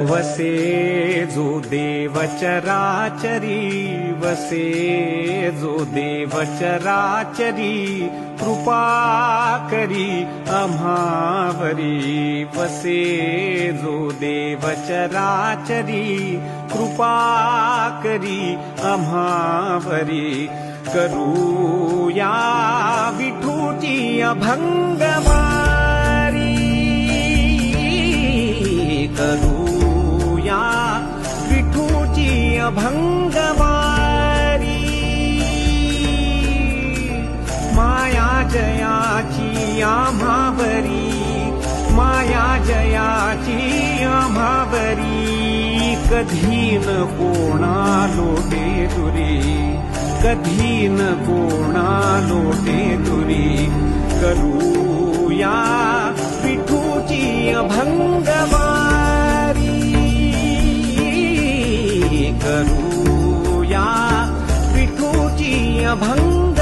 वसे जो देव चराचरी, वसे जो देव चराचरी, कृपा करी आम्हावरी. वसे जो देव चराचरी, कृपा करी आम्हावरी. करूया विठूची अभंगवारी, करूया विठूची अभंगवारी. माया जयाची आम्हावरी, माया जयाची आम्हावरी. कधी न कोणा लोटे दुरी, कधी न कोणा लोटे दुरी. करूया विठूची अभंगवारी, करूया विठूची अभंग